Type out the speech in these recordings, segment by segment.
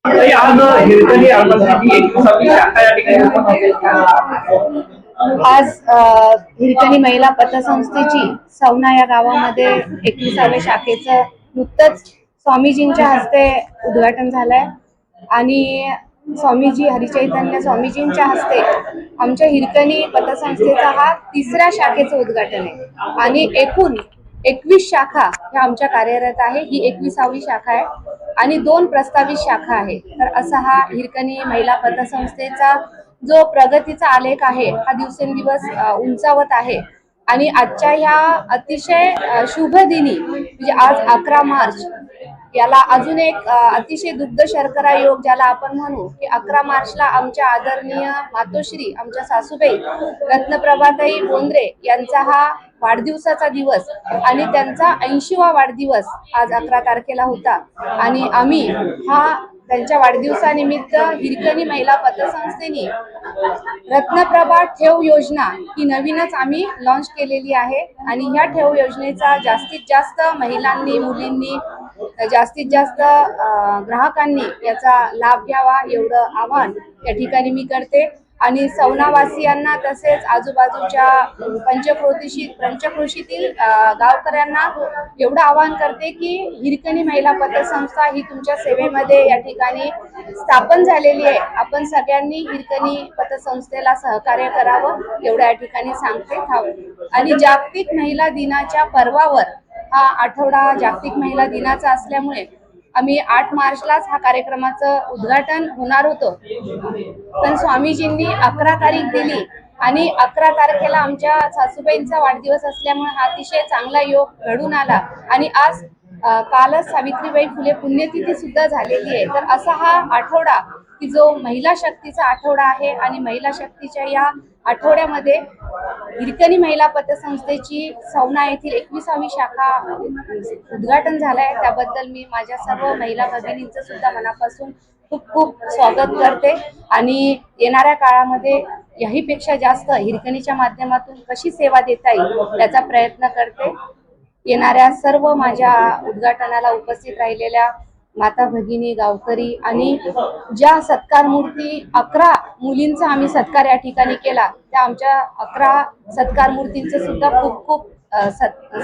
आज हिरकणी आर्मसीची 21वी शाखा या ठिकाणी ओपन आज हिरकणी महिला पतसंस्थेची सवना या गावामध्ये 21व्या शाखेचं नुकतंच स्वामीजींच्या हस्ते उद्घाटन झालंय आणि स्वामीजी हरिचैतन्य स्वामीजींच्या हस्ते आमच्या हिरकणी पतसंस्थेचा हा 3ऱ्या शाखेचं उद्घाटन आहे आणि एकूण 21 शाखा ह्या आमच्या कार्यरत आहे। ही 21वी शाखा आहे आणि 2 प्रस्तावित शाखा आहे। तर असा हा हिरकणी महिला पतसंस्थेचा जो प्रगतीचा आलेख आहे हा दिवसेंदिवस उंचावत आहे आणि आजच्या ह्या अतिशय शुभ दिनी म्हणजे आज 11 मार्च याला अजून एक अतिशय दुग्ध शर्करा योग ज्याला आपण म्हणू की 11 मार्चला आमच्या आदरणीय मातोश्री आमच्या सासूबाई रत्नप्रभाताई बोंद्रे यांचा हा वाढदिवसाचा दिवस आणि त्यांचा 80वा वाढदिवस आज 11 तारखेला होता आणि आम्ही हा त्यांच्या वाढदिवसानिमित्त हिरकणी महिला पतसंस्थेने रत्नप्रभा ठेव योजना ही नवीनच आम्ही लॉन्च केलेली आहे आणि ह्या ठेव योजनेचा जास्तीत जास्त महिलांनी मुलींनी जास्तीत जास्त ग्राहकांनी याचा लाभ घ्यावा एवढं आवाहन या ठिकाणी मी करते आणि सवनावासियांना तसेच आजूबाजूच्या पंचक्रोशीतील गावकऱ्यांना एवढं आवाहन करते की हिरकणी महिला पतसंस्था ही तुमच्या सेवेमध्ये या ठिकाणी स्थापन झालेली आहे। आपण सगळ्यांनी हिरकणी पतसंस्थेला सहकार्य करावं एवढं या ठिकाणी सांगते आणि जागतिक महिला दिनाच्या पर्वावर हा आठवडा जागतिक महिला दिनाचा असल्यामुळे आम्ही 8 मार्चलाच हा कार्यक्रमाचं उद्घाटन होणार होतं पण स्वामीजींनी 11 तारीख दिली आणि 11 तारखेला आमच्या सासूबाईंचा वाढदिवस असल्यामुळे हा अतिशय चांगला योग घडून आला आणि आज कालच सावित्रीबाई फुले पुण्यतिथी सुद्धा झालेली आहे। तर असा हा आठवडा की जो महिला शक्तीचा आठवडा आहे आणि महिला शक्तीच्या या आठवड्यामध्ये हिरकणी महिला पतसंस्थेची सवना येथील 21वी शाखा उद्घाटन झालंय। त्याबद्दल मी माझ्या सर्व महिला भगिनींचं सुद्धा मनापासून खूप खूप स्वागत करते आणि येणाऱ्या काळामध्ये याहीपेक्षा जास्त हिरकणीच्या माध्यमातून कशी सेवा देता येईल याचा प्रयत्न करते। येणाऱ्या सर्व माझ्या उद्घाटनाला उपस्थित राहिलेल्या माता भगिनी गावकरी आणि ज्या सत्कार मूर्ती 11 मुलींचा आम्ही सत्कार या ठिकाणी केला त्या आमच्या 11 सत्कार मूर्तींचे सुद्धा खूप खूप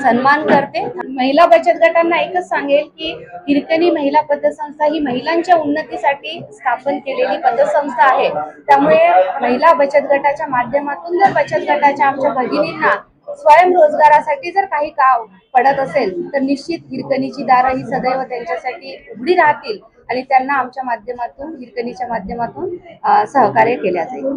सन्मान करते। महिला बचत गटांना एकच सांगेल की हिरकणी महिला पतसंस्था ही महिलांच्या उन्नतीसाठी स्थापन केलेली पतसंस्था आहे। त्यामुळे महिला बचत गटाच्या माध्यमातून जर बचत गटाच्या आमच्या भगिनींना स्वयंरोजगारासाठी जर काही काम पडत असेल तर निश्चित हिरकणीची दारं ही सदैव त्यांच्यासाठी उघडी राहतील आणि त्यांना आमच्या माध्यमातून हिरकणीच्या माध्यमातून सहकार्य केले जाईल।